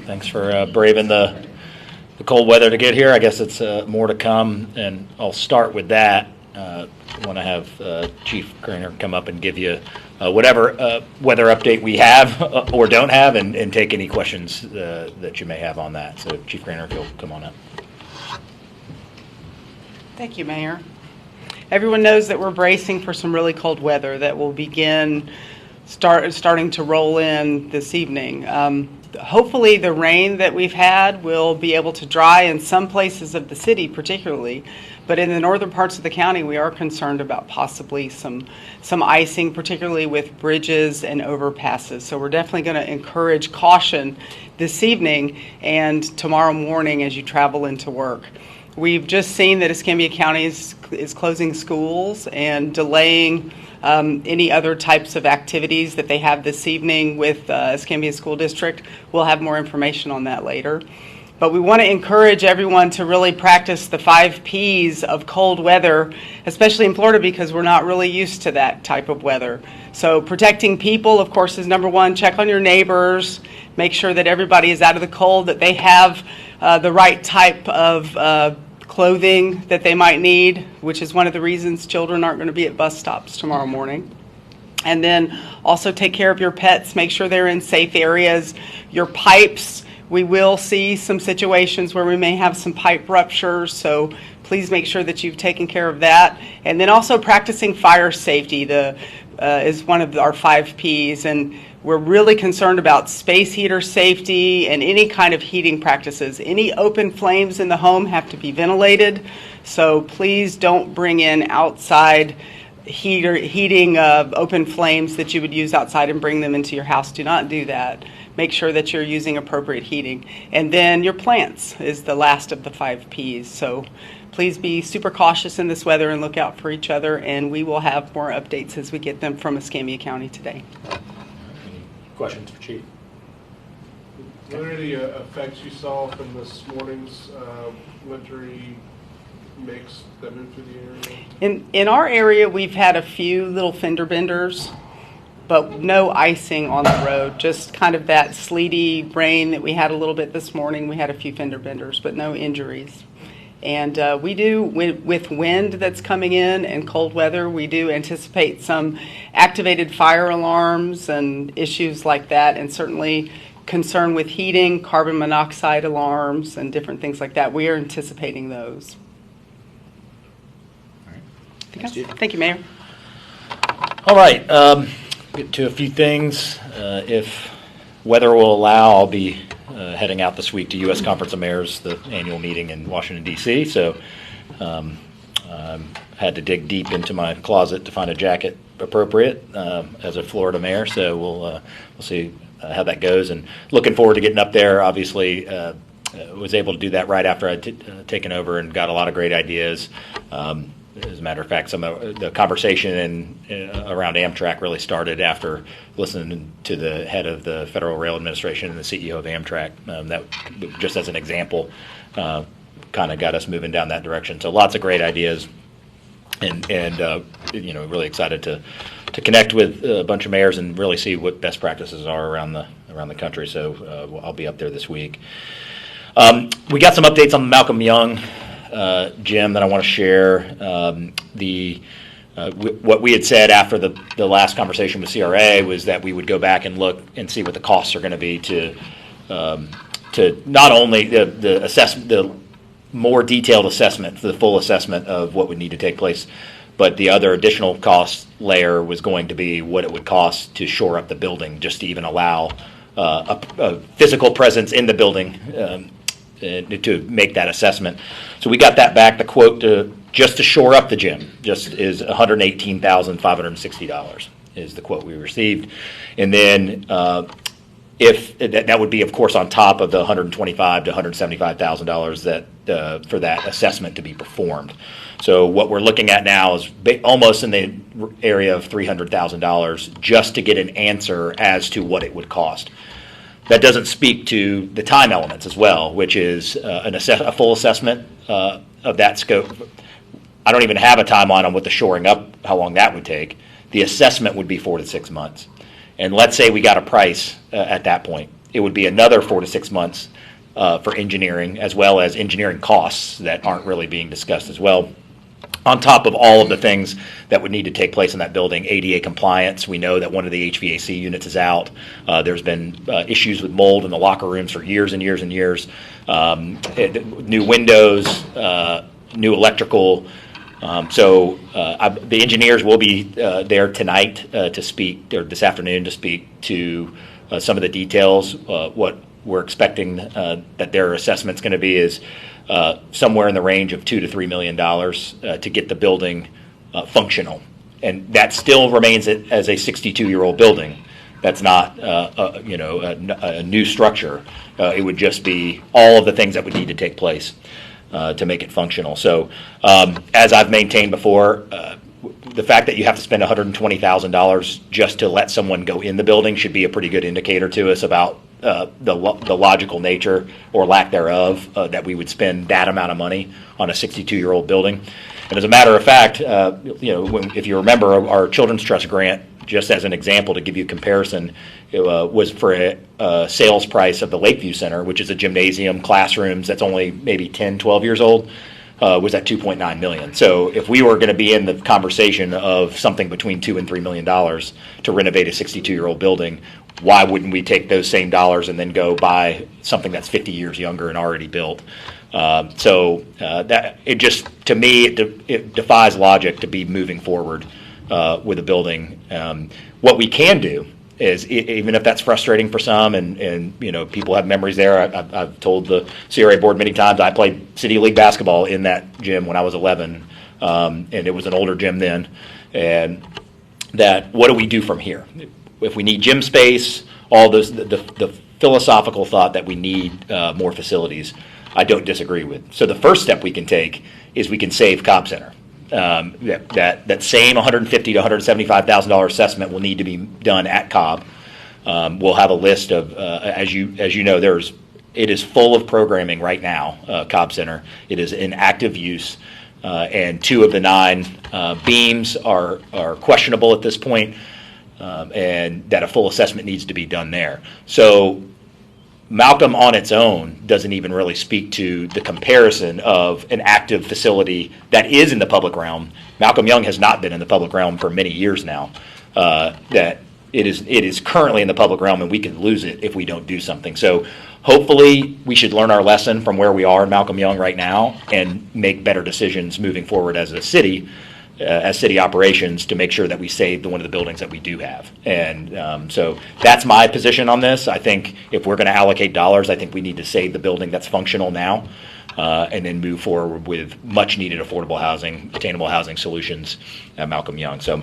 Thanks for braving the cold weather to get here. I guess it's more to come, and I'll start with that. I want to have Chief Craner come up and give you whatever weather update we have or don't have, and take any questions that you may have on that. So, Chief Craner, if you'll come on up. Thank you, Mayor. Everyone knows that we're bracing for some really cold weather that will begin starting to roll in this evening. Hopefully the rain that we've had will be able to dry in some places of the city particularly, but in the northern parts of the county we are concerned about possibly some icing, particularly with bridges and overpasses. So we're definitely going to encourage caution this evening and tomorrow morning as you travel into work. We've just seen that Escambia County is closing schools and delaying any other types of activities that they have this evening with Escambia School District. We'll have more information on that later. But we want to encourage everyone to really practice the 5 Ps of cold weather, especially in Florida because we're not really used to that type of weather. So protecting people, of course, is number one. Check on your neighbors. Make sure that everybody is out of the cold, that they have the right type of clothing that they might need, which is one of the reasons children aren't going to be at bus stops tomorrow morning. And then also take care of your pets. Make sure they're in safe areas. Your pipes, we will see some situations where we may have some pipe ruptures, so please make sure that you've taken care of that. And then also practicing fire safety is one of our 5 Ps, and we're really concerned about space heater safety and any kind of heating practices. Any open flames in the home have to be ventilated, so please don't bring in outside heating open flames that you would use outside and bring them into your house. Do not do that. Make sure that you're using appropriate heating. And then your plants is the last of the 5 Ps. So please be super cautious in this weather and look out for each other, and we will have more updates as we get them from Escambia County today. Questions for Chief? What are the effects you saw from this morning's wintry mix that moved through the area? In our area, we've had a few little fender benders, but no icing on the road, just kind of that sleety rain that we had a little bit this morning. We had a few fender benders, but no injuries. And we do, with wind that's coming in and cold weather, we do anticipate some activated fire alarms and issues like that, and certainly concern with heating, carbon monoxide alarms, and different things like that. We are anticipating those. All right. Thank you, Mayor. All right. Get to a few things. If weather will allow, I'll be heading out this week to U.S. Conference of Mayors, the annual meeting in Washington, D.C. So had to dig deep into my closet to find a jacket appropriate as a Florida mayor. So we'll see how that goes. And looking forward to getting up there. Obviously, was able to do that right after I'd taken over and got a lot of great ideas. As a matter of fact, some of the conversation around Amtrak really started after listening to the head of the Federal Rail Administration and the CEO of Amtrak. That, just as an example, kind of got us moving down that direction. So lots of great ideas, and really excited to connect with a bunch of mayors and really see what best practices are around the country. So I'll be up there this week. We got some updates on Malcolm Young. Jim, that I want to share. What we had said after the last conversation with CRA was that we would go back and look and see what the costs are going to be to not only the more detailed assessment, the full assessment of what would need to take place, but the other additional cost layer was going to be what it would cost to shore up the building, just to even allow a physical presence in the building to make that assessment. So we got that back. The quote just to shore up the gym just is $118,560 is the quote we received. And then if that would be, of course, on top of the $125,000 to $175,000 that for that assessment to be performed. So what we're looking at now is almost in the area of $300,000 just to get an answer as to what it would cost. That doesn't speak to the time elements as well, which is a full assessment of that scope. I don't even have a timeline on what the shoring up, how long that would take. The assessment would be 4 to 6 months. And let's say we got a price at that point. it would be another 4 to 6 months for engineering, as well as engineering costs that aren't really being discussed as well. On top of all of the things that would need to take place in that building, ADA compliance, we know that one of the HVAC units is out. There's been issues with mold in the locker rooms for years and years and years. New windows, new electrical. The engineers will be there tonight to speak, or this afternoon to speak to some of the details. What we're expecting that their assessment's going to be is somewhere in the range of $2 to $3 million to get the building functional, and that still remains as a 62-year-old building. That's not a new structure. It would just be all of the things that would need to take place to make it functional. So, as I've maintained before, the fact that you have to spend $120,000 just to let someone go in the building should be a pretty good indicator to us about the logical nature or lack thereof that we would spend that amount of money on a 62-year-old building. And as a matter of fact, if you remember our Children's Trust grant, just as an example to give you a comparison, it was for a sales price of the Lakeview Center, which is a gymnasium, classrooms that's only maybe 10, 12 years old, was at $2.9 million. So if we were going to be in the conversation of something between $2 and $3 million to renovate a 62-year-old building, why wouldn't we take those same dollars and then go buy something that's 50 years younger and already built? That it just, to me, it defies logic to be moving forward with a building. What we can do is, even if that's frustrating for some, and people have memories there. I've told the CRA board many times I played City League basketball in that gym when I was 11, and it was an older gym then. And that, what do we do from here? If we need gym space, all those, the philosophical thought that we need more facilities, I don't disagree with. So the first step we can take is we can save Cobb Center. That same $150,000 to $175,000 assessment will need to be done at Cobb. We'll have a list of, as you know, it is full of programming right now. Cobb Center, it is in active use, and 2 of the 9 beams are questionable at this point, and that a full assessment needs to be done there. So Malcolm on its own doesn't even really speak to the comparison of an active facility that is in the public realm. Malcolm Young has not been in the public realm for many years now. That it is currently in the public realm, and we could lose it if we don't do something. So hopefully we should learn our lesson from where we are in Malcolm Young right now and make better decisions moving forward as a city, as city operations, to make sure that we save one of the buildings that we do have. And so that's my position on this. I think if we're going to allocate dollars, I think we need to save the building that's functional now, and then move forward with much needed affordable housing, attainable housing solutions at Malcolm Young. So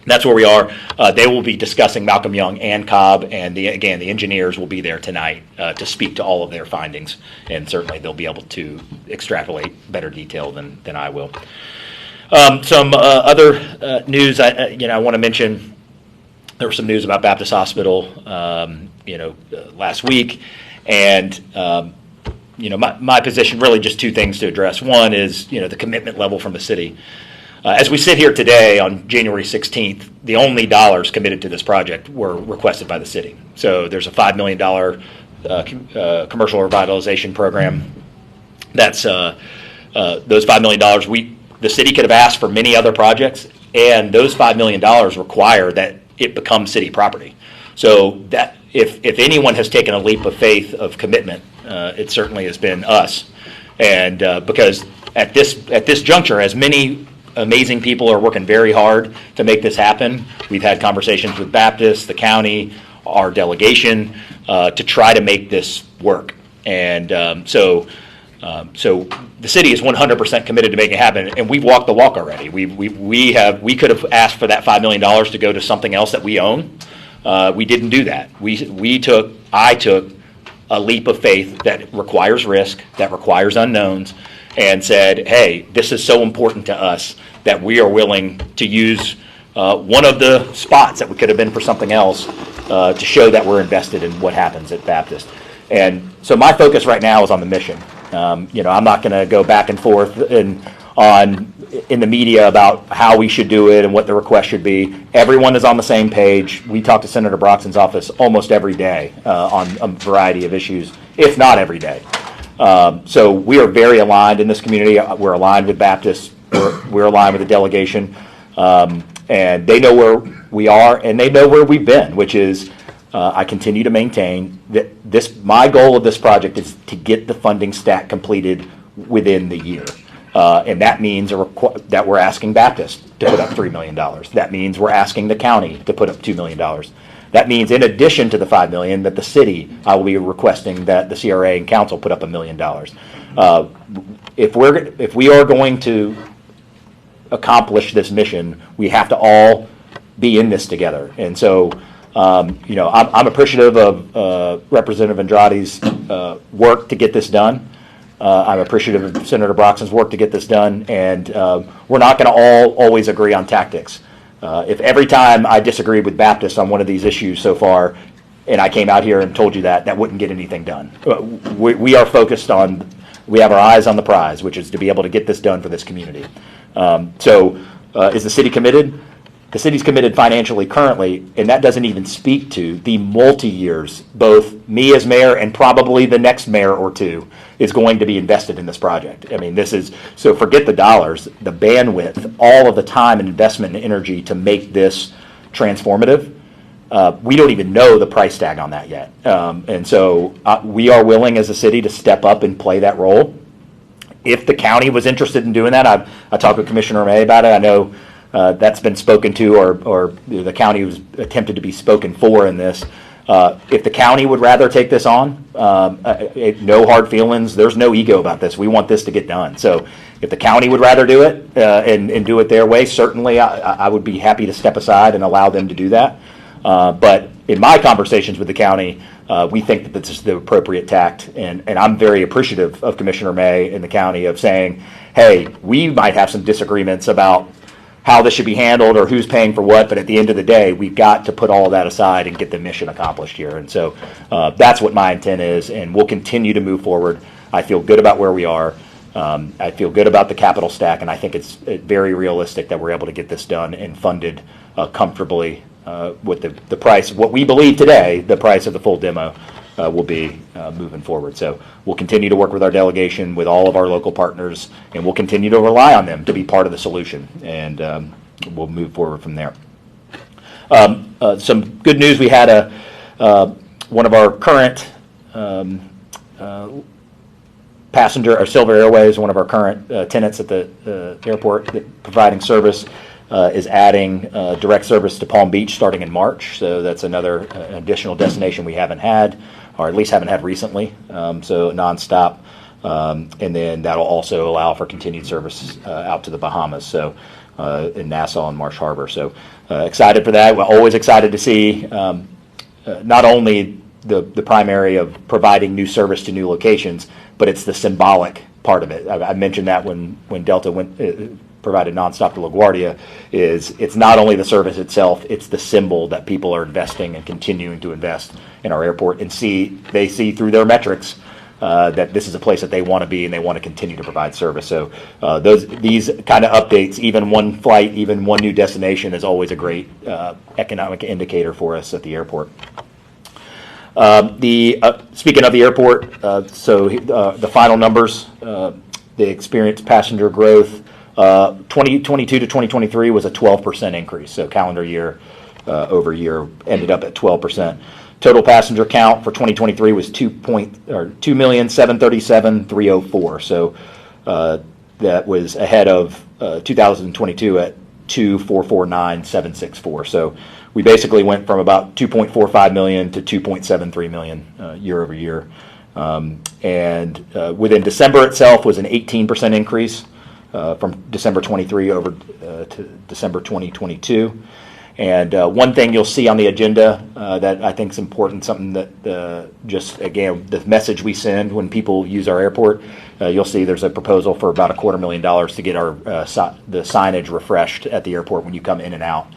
that's where we are. They will be discussing Malcolm Young and Cobb, and the engineers will be there tonight to speak to all of their findings, and certainly they'll be able to extrapolate better detail than I will. Some other news I want to mention. There was some news about Baptist Hospital, last week, and my position, really just 2 things to address. One is the commitment level from the city. As we sit here today on January 16th, the only dollars committed to this project were requested by the city. So there's a $5 million commercial revitalization program. That's those $5 million. The city could have asked for many other projects, and those $5 million require that it become city property. So that if anyone has taken a leap of faith of commitment, it certainly has been us. And because at this juncture, as many amazing people are working very hard to make this happen, we've had conversations with Baptist, the county, our delegation, to try to make this work. And so the city is 100% committed to making it happen, and we've walked the walk already. We could have asked for that $5 million to go to something else that we own. We didn't do that. I took a leap of faith that requires risk, that requires unknowns, and said, hey, this is so important to us that we are willing to use one of the spots that we could have been for something else to show that we're invested in what happens at Baptist. And so my focus right now is on the mission. I'm not going to go back and forth and in the media about how we should do it and what the request should be. Everyone is on the same page. We talk to Senator Broxton's office almost every day on a variety of issues, if not every day. So we are very aligned in this community. We're aligned with Baptists. We're aligned with the delegation. And they know where we are, and they know where we've been, which is I continue to maintain that my goal of this project is to get the funding stack completed within the year. And that means that we're asking Baptist to put up $3 million. That means we're asking the county to put up $2 million. That means in addition to the $5 million that the city, I will be requesting that the CRA and council put up $1 million. If we are going to accomplish this mission, we have to all be in this together. And so, I'm appreciative of Representative Andrade's work to get this done. I'm appreciative of Senator Broxton's work to get this done, and we're not going to always agree on tactics. If every time I disagreed with Baptist on one of these issues so far, and I came out here and told you that wouldn't get anything done. We are focused on, we have our eyes on the prize, which is to be able to get this done for this community. Is the city committed? The city's committed financially currently, and that doesn't even speak to the multi-years, both me as mayor and probably the next mayor or two is going to be invested in this project. I mean, so forget the dollars, the bandwidth, all of the time and investment and energy to make this transformative. We don't even know the price tag on that yet. And so we are willing as a city to step up and play that role. If the county was interested in doing that, I talked with Commissioner May about it. I know that's been spoken to, or the county was attempted to be spoken for in this. If the county would rather take this on, no hard feelings. There's no ego about this. We want this to get done. So if the county would rather do it and do it their way, certainly I would be happy to step aside and allow them to do that. But in my conversations with the county, we think that this is the appropriate tact, and I'm very appreciative of Commissioner May and the county of saying, hey, we might have some disagreements about how this should be handled or who's paying for what, but at the end of the day, we've got to put all of that aside and get the mission accomplished here. And so that's what my intent is, and we'll continue to move forward. I feel good about where we are. I feel good about the capital stack, and I think it's very realistic that we're able to get this done and funded comfortably with the price, what we believe today, the price of the full demo will be moving forward. So we'll continue to work with our delegation, with all of our local partners, and we'll continue to rely on them to be part of the solution, and we'll move forward from there. Some good news: we had one of our current passenger, or Silver Airways, one of our current tenants at the airport providing service, is adding direct service to Palm Beach starting in March. So that's another additional destination we haven't had, or at least haven't had recently. So nonstop. And then that'll also allow for continued service out to the Bahamas. So in Nassau and Marsh Harbor. So excited for that. We're always excited to see not only the primary of providing new service to new locations, but it's the symbolic part of it. I mentioned that when Delta provided nonstop to LaGuardia, it's not only the service itself, it's the symbol that people are investing and continuing to invest in our airport, and they see through their metrics that this is a place that they want to be and they want to continue to provide service. So these kind of updates, even one flight, even one new destination, is always a great economic indicator for us at the airport. Speaking of the airport, the final numbers, they experienced passenger growth. 2022 to 2023 was a 12% increase, so calendar year over year ended up at 12%. Total passenger count for 2023 was 2,737,304. So that was ahead of 2022 at 2,449,764. So we basically went from about 2.45 million to 2.73 million year over year. And within December itself was an 18% increase from December 23 over to December 2022. And one thing you'll see on the agenda that I think is important, something that just, again, the message we send when people use our airport, you'll see there's a proposal for about $250,000 to get our the signage refreshed at the airport when you come in and out.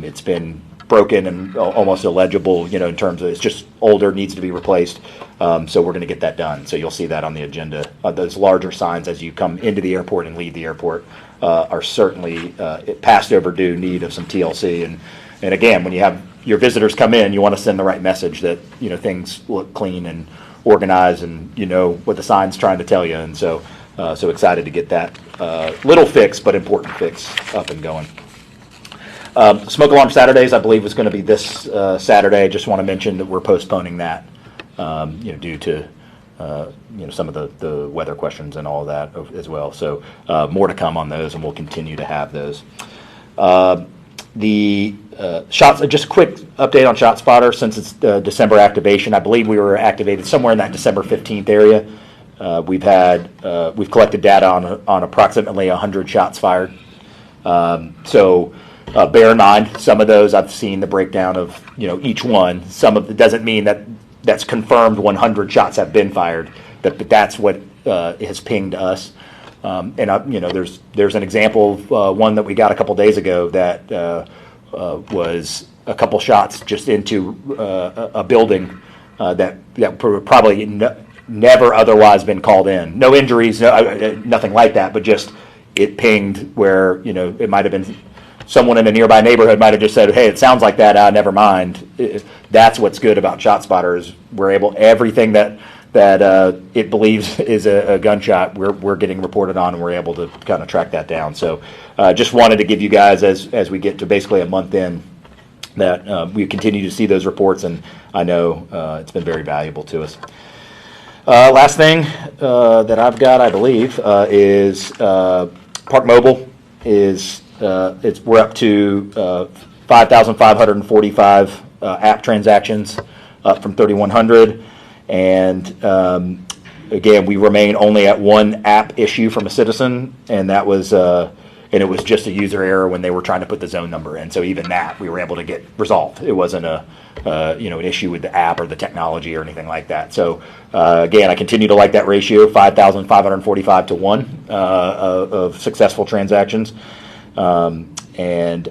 It's been broken and almost illegible, in terms of it's just older, needs to be replaced. So we're going to get that done. So you'll see that on the agenda. Those larger signs as you come into the airport and leave the airport are certainly past overdue need of some TLC. And again, when you have your visitors come in, you want to send the right message that, things look clean and organized and what the sign's trying to tell you. And so excited to get that little fix, but important fix up and going. Smoke alarm Saturdays, I believe, was going to be this Saturday. Just want to mention that we're postponing that, due to some of the weather questions and all of that as well. So more to come on those, and we'll continue to have those. The shots, just a quick update on ShotSpotter since it's December activation. I believe we were activated somewhere in that December 15th area. We've collected data on approximately 100 shots fired. So bear in mind, some of those I've seen the breakdown of each one. Some of it doesn't mean that that's confirmed 100 shots have been fired, but that's what has pinged us. And there's an example of one that we got a couple days ago that was a couple shots just into a building that probably never otherwise been called in. No injuries, nothing like that, but just it pinged where it might have been someone in a nearby neighborhood might have just said, "Hey, it sounds like that. Never mind." That's what's good about ShotSpotter is we're able everything that it believes is a gunshot, we're getting reported on, and we're able to kind of track that down. So just wanted to give you guys, as we get to basically a month in, that we continue to see those reports, and I know it's been very valuable to us. Last thing that I've got, I believe, is Park Mobile is we're up to 5,545 app transactions, up from 3,100. And again, we remain only at one app issue from a citizen, and that was and it was just a user error when they were trying to put the zone number in. So even that we were able to get resolved. It wasn't an issue with the app or the technology or anything like that. So again, I continue to like that ratio, 5,545 to 1 of successful transactions. And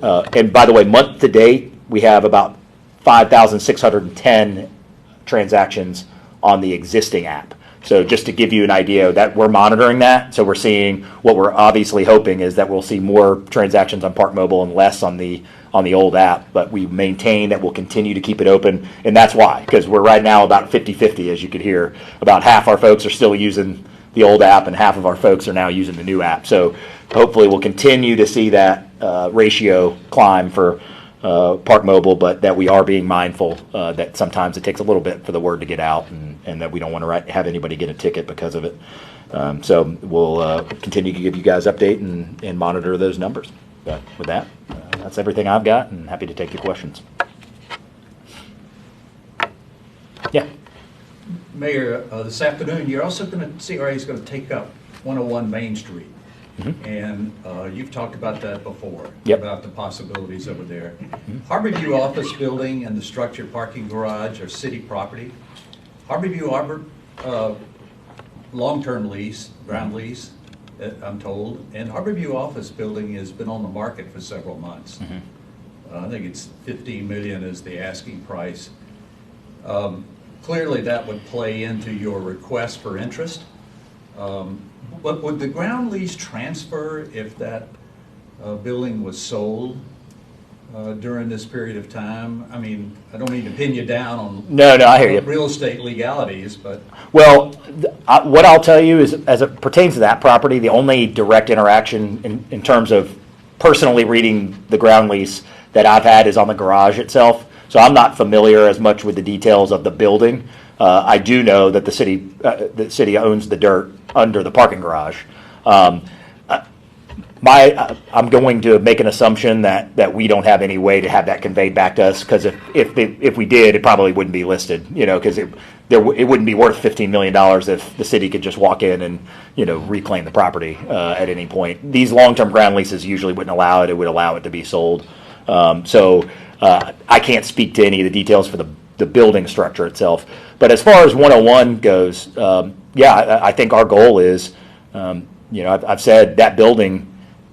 by the way, month to date, we have about 5,610 transactions on the existing app. So just to give you an idea that we're monitoring that. So we're seeing what we're obviously hoping is that we'll see more transactions on Park Mobile and less on the old app, but we maintain that we'll continue to keep it open. And that's why, because we're right now about 50-50, as you could hear. About half our folks are still using the old app and half of our folks are now using the new app. So hopefully we'll continue to see that ratio climb for Park Mobile, but that we are being mindful that sometimes it takes a little bit for the word to get out, and that we don't want to have anybody get a ticket because of it. So we'll continue to give you guys update and monitor those numbers. But with that, that's everything I've got, and happy to take your questions. Yeah. Mayor, this afternoon, you're also going to, CRA is going to take up 101 Main Street. Mm-hmm. And you've talked about that before, yep, about the possibilities over there. Mm-hmm. Harborview Office Building and the structured parking garage are city property. Harborview long-term lease, ground lease, I'm told, and Harborview Office Building has been on the market for several months. Mm-hmm. I think it's $15 million is the asking price. Clearly, that would play into your request for interest. But would the ground lease transfer if that building was sold during this period of time? I mean, I don't mean to pin you down on no, I hear you. Real estate legalities, but well, what I'll tell you is, as it pertains to that property, the only direct interaction in terms of personally reading the ground lease that I've had is on the garage itself. So I'm not familiar as much with the details of the building. I do know that the city owns the dirt under the parking garage. I'm going to make an assumption that we don't have any way to have that conveyed back to us, because if we did, it probably wouldn't be listed, because it wouldn't be worth $15 million if the city could just walk in and reclaim the property at any point. These long-term ground leases usually wouldn't allow it. It would allow it to be sold. So I can't speak to any of the details for the building structure itself. But as far as 101 goes, I think our goal is, I've said that building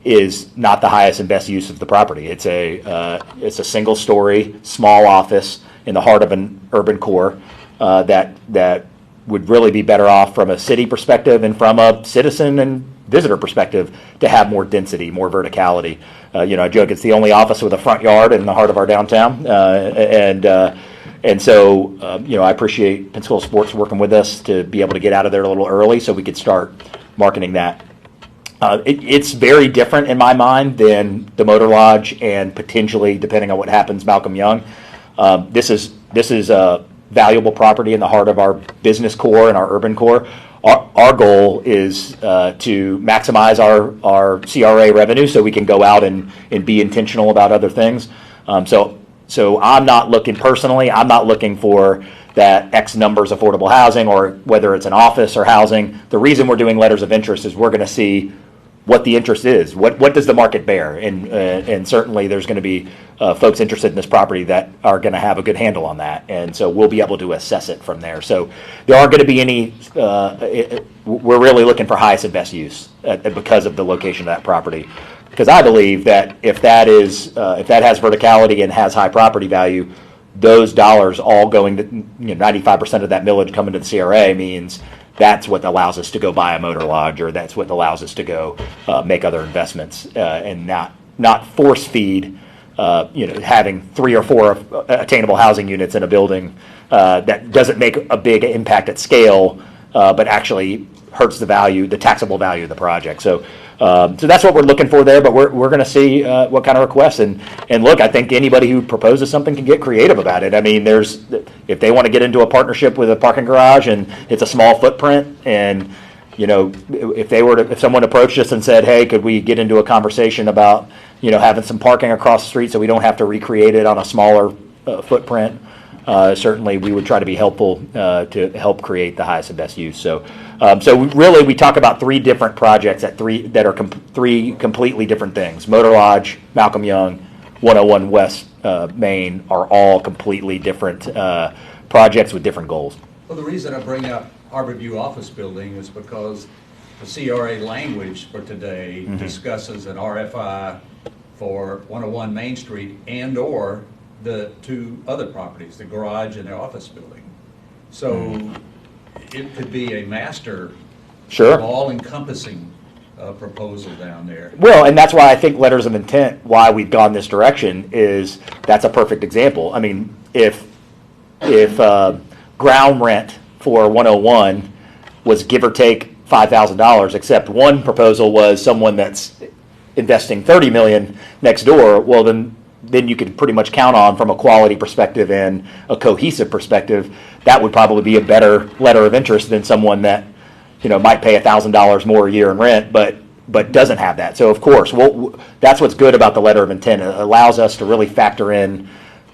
is not the highest and best use of the property. It's a single-story, small office in the heart of an urban core that would really be better off from a city perspective and from a citizen and visitor perspective to have more density, more verticality. I joke it's the only office with a front yard in the heart of our downtown, and so I appreciate Pensacola Sports working with us to be able to get out of there a little early so we could start marketing that. It's very different in my mind than the Motor Lodge and potentially, depending on what happens, Malcolm Young. This is a valuable property in the heart of our business core and our urban core. Our goal is to maximize our CRA revenue so we can go out and be intentional about other things. So I'm not looking personally, I'm not looking for that X numbers affordable housing or whether it's an office or housing. The reason we're doing letters of interest is we're going to see what the interest is. What does the market bear? And certainly there's going to be folks interested in this property that are going to have a good handle on that. And so we'll be able to assess it from there. So there aren't going to be any, we're really looking for highest and best use because of the location of that property. Because I believe that if that has verticality and has high property value, those dollars all going to, 95% of that millage coming to the CRA means that's what allows us to go buy a motor lodge, or that's what allows us to go make other investments and not force feed, having 3 or 4 attainable housing units in a building that doesn't make a big impact at scale, but actually hurts the taxable value of the project. So that's what we're looking for there, but we're going to see what kind of requests. And look, I think anybody who proposes something can get creative about it. I mean, if they want to get into a partnership with a parking garage and it's a small footprint, and if someone approached us and said, hey, could we get into a conversation about having some parking across the street so we don't have to recreate it on a smaller footprint, certainly we would try to be helpful to help create the highest and best use. So really, we talk about 3 different projects that are 3 completely different things. Motor Lodge, Malcolm Young, 101 West Main are all completely different projects with different goals. Well, the reason I bring up Harborview Office Building is because the CRA language for today discusses an RFI for 101 Main Street and or the 2 other properties, the garage and the office building. So it could be a master, Sure. all-encompassing proposal down there. Well, and that's why I think letters of intent, why we've gone this direction, is that's a perfect example. I mean, if ground rent for 101 was give or take $5,000, except one proposal was someone that's investing $30 million next door, well, then you could pretty much count on, from a quality perspective and a cohesive perspective, that would probably be a better letter of interest than someone that might pay $1,000 more a year in rent, but doesn't have that. So of course, that's what's good about the letter of intent. It allows us to really factor in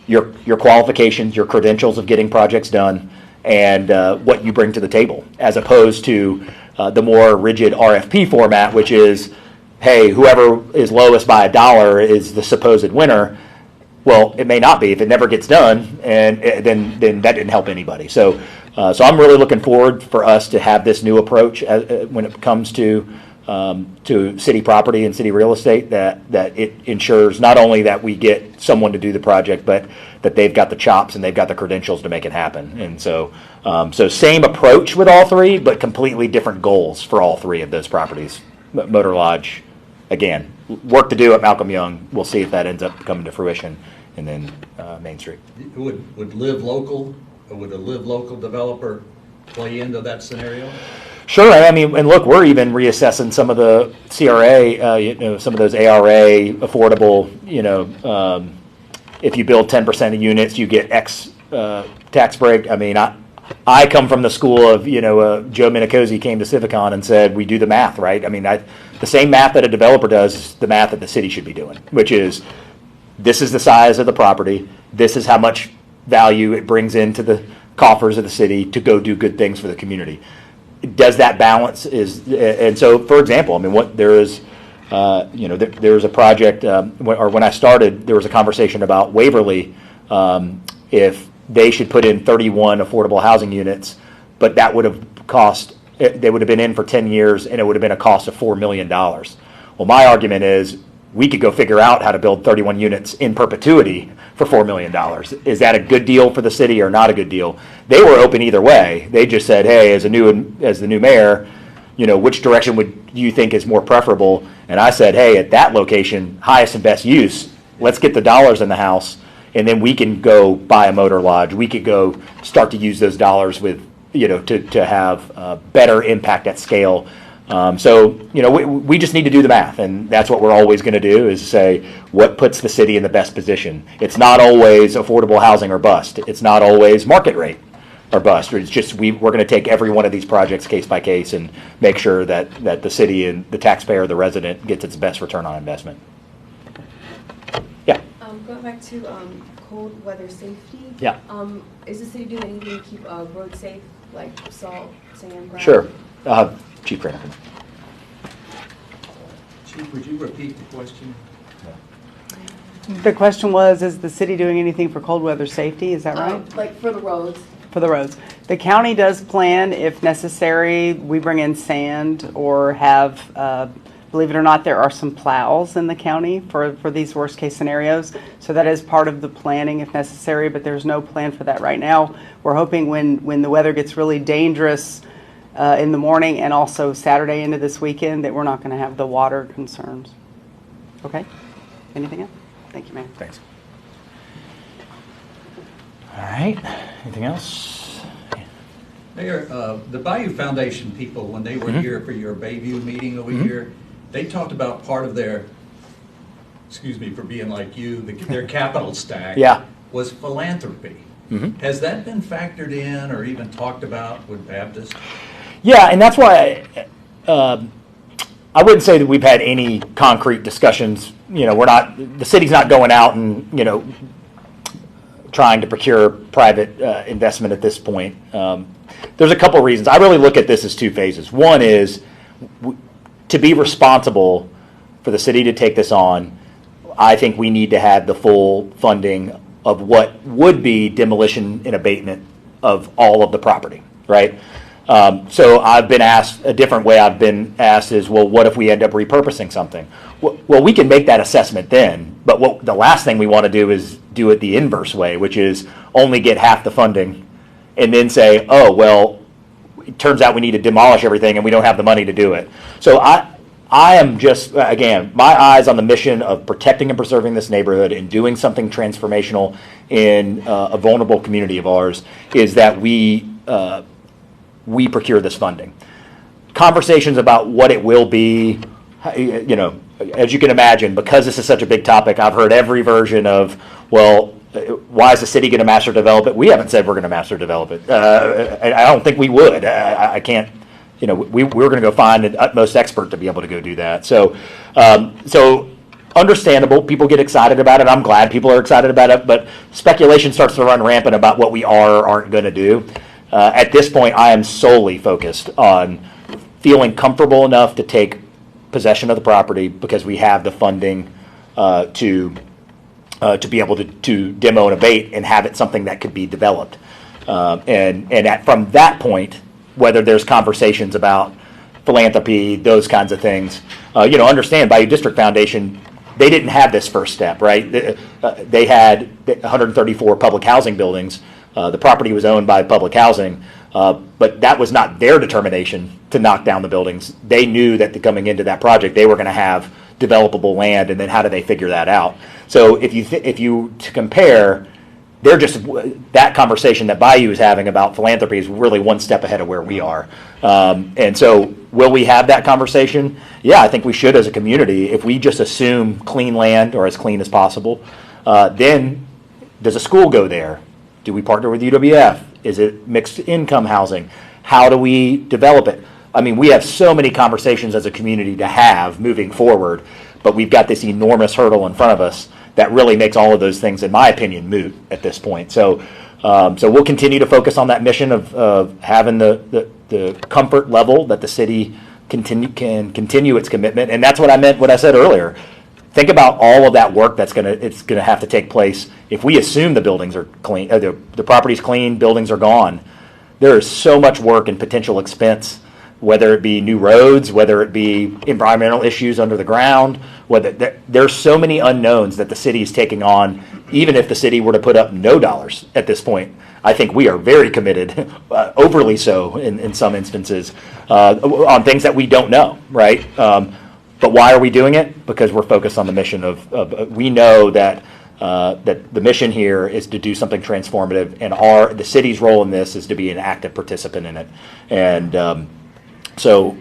your qualifications, your credentials of getting projects done, and what you bring to the table, as opposed to the more rigid RFP format, which is, hey, whoever is lowest by $1 is the supposed winner. Well, it may not be if it never gets done, and then that didn't help anybody. So I'm really looking forward for us to have this new approach when it comes to city property and city real estate, that it ensures not only that we get someone to do the project, but that they've got the chops and they've got the credentials to make it happen. And so same approach with all 3, but completely different goals for all 3 of those properties. Motor Lodge, again, work to do at Malcolm Young. We'll see if that ends up coming to fruition. And then Main Street. Would live local, or would a live local developer play into that scenario? Sure. I mean, and look, we're even reassessing some of the CRA, some of those ARA affordable, if you build 10% of units, you get X tax break. I mean, I come from the school of, Joe Minicozy came to Civicon and said, we do the math, right? I mean, the same math that a developer does is the math that the city should be doing, which is, this is the size of the property, this is how much value it brings into the coffers of the city to go do good things for the community. Does that balance and so, for example, I mean, there is a project, or when I started, there was a conversation about Waverly, if they should put in 31 affordable housing units, but that would have they would have been in for 10 years, and it would have been a cost of $4 million. Well, Well, my argument is we could go figure out how to build 31 units in perpetuity for $4 million. Is that a good deal for the city or not a good deal? They were open either way. They just said, hey, as the new mayor, which direction do you think is more preferable? And I said, hey, at that location, highest and best use, let's get the dollars in the house, and then we can go buy a motor lodge. We could go start to use those dollars with, to have better impact at scale. We just need to do the math, and that's what we're always going to do, is say what puts the city in the best position. It's not always affordable housing or bust. It's not always market rate or bust. It's just we're going to take every one of these projects case by case and make sure that the city and the taxpayer, the resident, gets its best return on investment. Yeah. Going back to cold weather safety. Yeah. Is the city doing anything to keep roads safe, like salt, sand, gravel? Sure. Chief Cranach. Chief, would you repeat the question? The question was, is the city doing anything for cold weather safety? Is that right? Like for the roads. For the roads. The county does plan, if necessary, we bring in sand or have, believe it or not, there are some plows in the county for these worst case scenarios. So that is part of the planning if necessary, but there's no plan for that right now. We're hoping when the weather gets really dangerous in the morning and also Saturday into this weekend that we're not going to have the water concerns. Okay? Anything else? Thank you, ma'am. Thanks. All right. Anything else? Mayor, the Bayou Foundation people, when they were here for your Bayview meeting over here, they talked about part of their, excuse me for being like you, their capital stack was philanthropy. Has that been factored in or even talked about with Baptist? Yeah, and that's why I wouldn't say that we've had any concrete discussions. The city's not going out and, trying to procure private investment at this point. There's a couple reasons. I really look at this as two phases. One is to be responsible for the city to take this on. I think we need to have the full funding of what would be demolition and abatement of all of the property, right? So I've been asked, a different way I've been asked is, well, what if we end up repurposing something? Well, we can make that assessment then, but the last thing we want to do is do it the inverse way, which is only get half the funding and then say, oh, well, it turns out we need to demolish everything and we don't have the money to do it. So I am just, again, my eyes on the mission of protecting and preserving this neighborhood and doing something transformational in a vulnerable community of ours is that we procure this funding. Conversations about what it will be, as you can imagine, because this is such a big topic, I've heard every version of, well, why is the city going to master develop it? We haven't said we're going to master develop it. I don't think we would. I can't, we're going to go find an utmost expert to be able to go do that. So understandable, people get excited about it. I'm glad people are excited about it, but speculation starts to run rampant about what we are or aren't going to do. At this point, I am solely focused on feeling comfortable enough to take possession of the property because we have the funding to be able to demo and abate and have it something that could be developed. From that point, whether there's conversations about philanthropy, those kinds of things, understand Bayou District Foundation, they didn't have this first step, right? They had 134 public housing buildings. The property was owned by public housing, but that was not their determination to knock down the buildings. They knew that coming into that project, they were going to have developable land, and then how do they figure that out? So if you to compare, they're just that conversation that Bayou is having about philanthropy is really one step ahead of where we are. And so will we have that conversation? Yeah, I think we should as a community. If we just assume clean land or as clean as possible, then does a school go there? Do we partner with UWF? Is it mixed income housing? How do we develop it? I mean, we have so many conversations as a community to have moving forward, but we've got this enormous hurdle in front of us that really makes all of those things, in my opinion, moot at this point. So we'll continue to focus on that mission of having the comfort level that the city can continue its commitment. And that's what I meant, what I said earlier. Think about all of that work it's gonna have to take place. If we assume the buildings are clean, the property's clean, buildings are gone, there is so much work and potential expense whether it be new roads, whether it be environmental issues under the ground, there's so many unknowns that the city is taking on. Even if the city were to put up no dollars at this point, I think we are very committed, overly so in some instances, on things that we don't know, right? But why are we doing it? Because we're focused on the mission of we know that that the mission here is to do something transformative, and the city's role in this is to be an active participant in it. And so,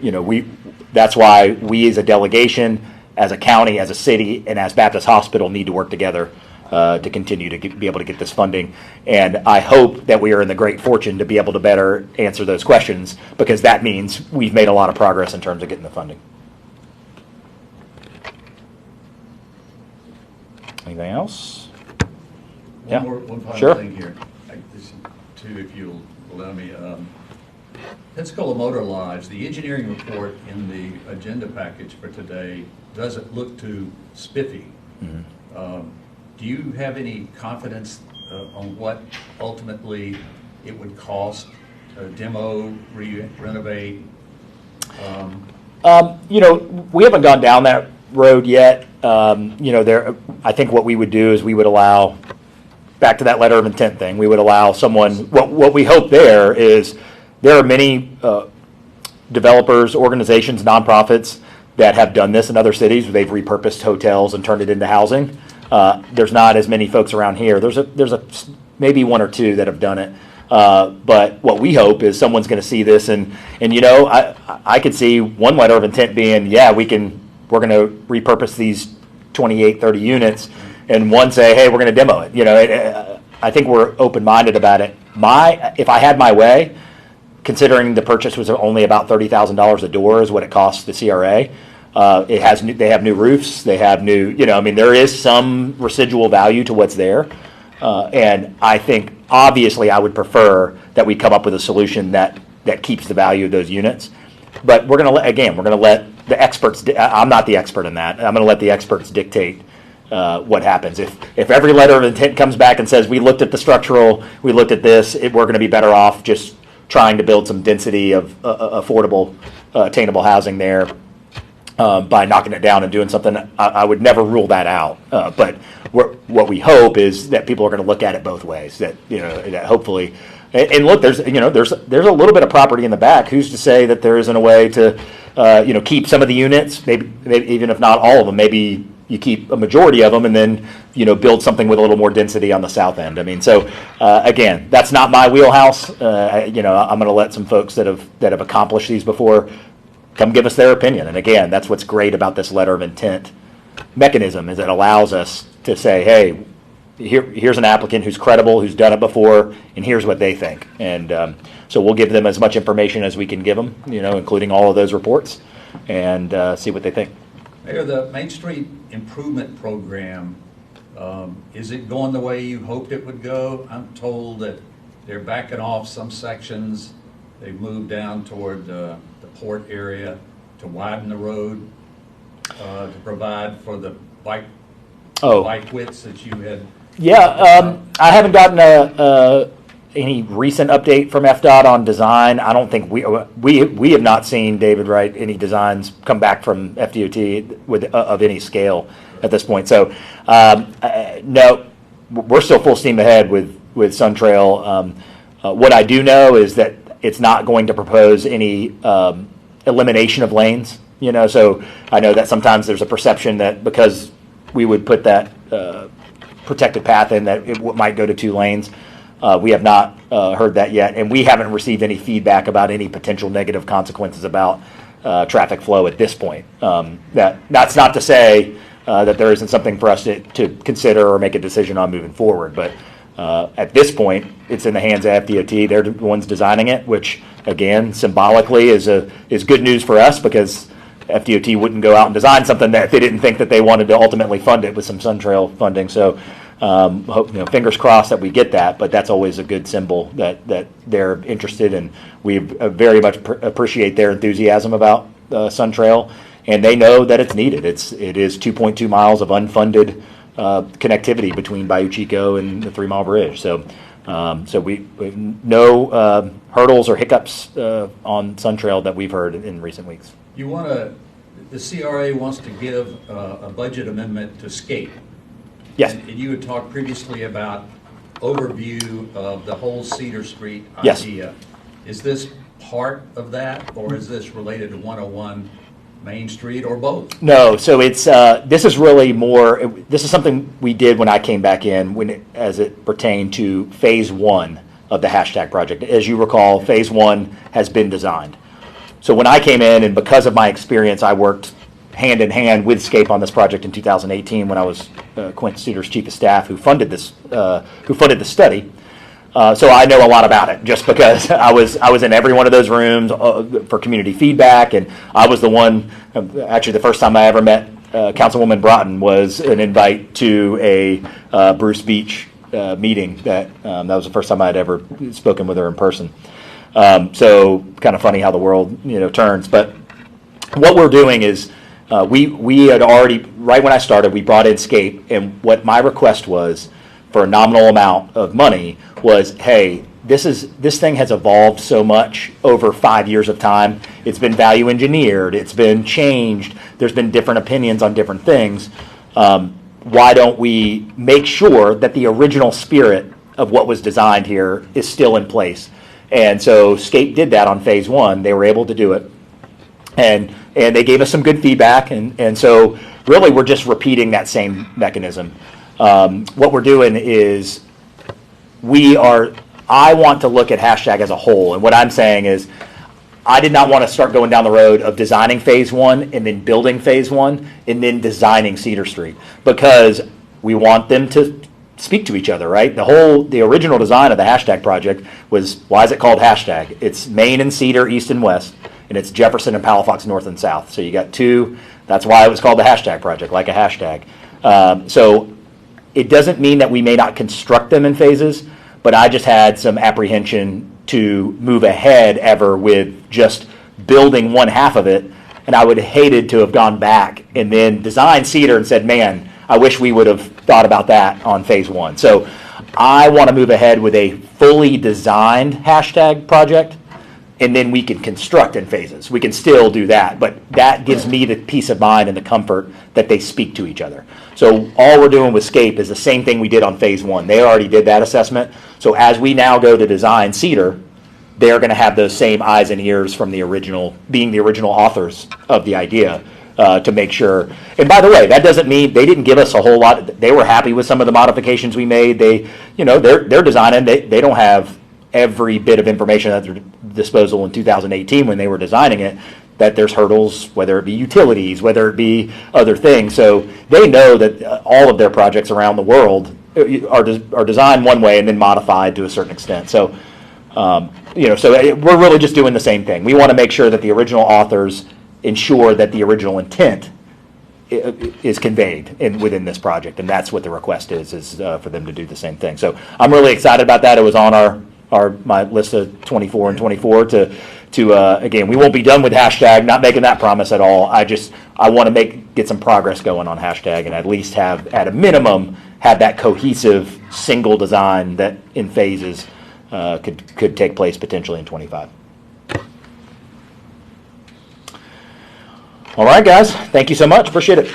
that's why we as a delegation, as a county, as a city, and as Baptist Hospital need to work together to continue to be able to get this funding. And I hope that we are in the great fortune to be able to better answer those questions, because that means we've made a lot of progress in terms of getting the funding. Anything else? One final Sure. thing here, too, if you'll allow me. Pensacola Motor Lodge, the engineering report in the agenda package for today doesn't look too spiffy. Mm-hmm. Do you have any confidence on what ultimately it would cost, demo, renovate? We haven't gone down that road yet. I think what we would do is we would allow, back to that letter of intent thing, we would allow someone, what we hope there is, there are many developers, organizations, nonprofits that have done this in other cities where they've repurposed hotels and turned it into housing. There's not as many folks around here. There's maybe one or two that have done it. But what we hope is someone's going to see this, and I could see one letter of intent being, we're going to repurpose these 28, 30 units, and one say, hey, we're going to demo it. I think we're open-minded about it. If I had my way, considering the purchase was only about $30,000 a door is what it costs the CRA. They have new roofs. They have new, there is some residual value to what's there. And I think, obviously, I would prefer that we come up with a solution that keeps the value of those units. But we're going to let the experts, I'm not the expert in that. I'm going to let the experts dictate what happens. If every letter of intent comes back and says, we looked at the structural, we looked at this, we're going to be better off just trying to build some density of affordable, attainable housing there by knocking it down and doing something. I would never rule that out. But what we hope is that people are going to look at it both ways. That that hopefully, and look, there's a little bit of property in the back. Who's to say that there isn't a way to keep some of the units, maybe even if not all of them, maybe you keep a majority of them and then build something with a little more density on the south end. So again, that's not my wheelhouse. I'm going to let some folks that have accomplished these before come give us their opinion. And again, that's what's great about this letter of intent mechanism, is it allows us to say, hey, here's an applicant who's credible, who's done it before, and here's what they think. And so we'll give them as much information as we can give them, including all of those reports, and see what they think. Mayor, the Main Street Improvement Program, is it going the way you hoped it would go? I'm told that they're backing off some sections. They've moved down toward the port area to widen the road, to provide for the bike widths that you had. I haven't gotten any recent update from FDOT on design. I don't think we have not seen, David, right, any designs come back from FDOT of any scale at this point. So no, we're still full steam ahead with Sun Trail. What I do know is that it's not going to propose any elimination of lanes. So I know that sometimes there's a perception that because we would put that protected path in, that it might go to 2 lanes. We have not heard that yet, and we haven't received any feedback about any potential negative consequences about traffic flow at this point. That's not to say that there isn't something for us to consider or make a decision on moving forward, but at this point, it's in the hands of FDOT. They're the ones designing it, which, again, symbolically is good news for us, because FDOT wouldn't go out and design something that they didn't think that they wanted to ultimately fund it with some Sun Trail funding. So fingers crossed that we get that, but that's always a good symbol that they're interested, and we very much appreciate their enthusiasm about Sun Trail, and they know that it's needed. It is 2.2 miles of unfunded connectivity between Bayou Chico and the 3 Mile Bridge. So So we've no hurdles or hiccups on Sun Trail that we've heard in recent weeks. You want to, the CRA wants to give a budget amendment to SCAPE. Yes. And you had talked previously about overview of the whole Cedar Street Yes. idea. Is this part of that, or is this related to 101 Main Street, or both? No, so it's this is really more. This is something we did when I came back in, as it pertained to phase 1 of the hashtag project. As you recall, phase 1 has been designed. So when I came in, and because of my experience, I worked hand in hand with SCAPE on this project in 2018 when I was Quint Studer's chief of staff, who funded the study. So I know a lot about it, just because I was in every one of those rooms for community feedback, and I was the one. Actually, the first time I ever met Councilwoman Broughton was an invite to a Bruce Beach meeting. That was the first time I had ever spoken with her in person. So kind of funny how the world turns. But what we're doing is we had already, right when I started, we brought in SCAPE, and what my request was for a nominal amount of money was, hey, this thing has evolved so much over 5 years of time. It's been value engineered. It's been changed. There's been different opinions on different things. Why don't we make sure that the original spirit of what was designed here is still in place? And so SCAPE did that on phase 1. They were able to do it. And they gave us some good feedback. And so really we're just repeating that same mechanism. What we're doing is I want to look at hashtag as a whole. And what I'm saying is I did not want to start going down the road of designing phase 1 and then building phase 1 and then designing Cedar Street, because we want them to speak to each other, right? The original design of the hashtag project was, why is it called hashtag? It's Main and Cedar, east and west, and it's Jefferson and Palafox, north and south. So you got two. That's why it was called the hashtag project, like a hashtag. So it doesn't mean that we may not construct them in phases, but I just had some apprehension to move ahead ever with just building one half of it. And I would have hated to have gone back and then designed Cedar and said, man, I wish we would have thought about that on phase 1. So I want to move ahead with a fully designed hashtag project, and then we can construct in phases. We can still do that, but that gives me the peace of mind and the comfort that they speak to each other. So all we're doing with SCAPE is the same thing we did on phase 1. They already did that assessment. So as we now go to design Cedar, they're going to have those same eyes and ears from the original, being the original authors of the idea, to make sure. And by the way, that doesn't mean they didn't give us a whole lot. They were happy with some of the modifications we made. They're designing. They don't have every bit of information at their disposal in 2018 when they were designing it, that there's hurdles, whether it be utilities, whether it be other things. So they know that all of their projects around the world are designed one way and then modified to a certain extent. So, we're really just doing the same thing. We want to make sure that the original authors ensure that the original intent is conveyed within this project, and that's what the request is for them to do the same thing. So I'm really excited about that. It was on my list of 24 and 24 to again, we won't be done with hashtag, not making that promise at all. I want to get some progress going on hashtag, and at least have, at a minimum, have that cohesive single design that in phases could take place potentially in 25. All right, guys. Thank you so much. Appreciate it.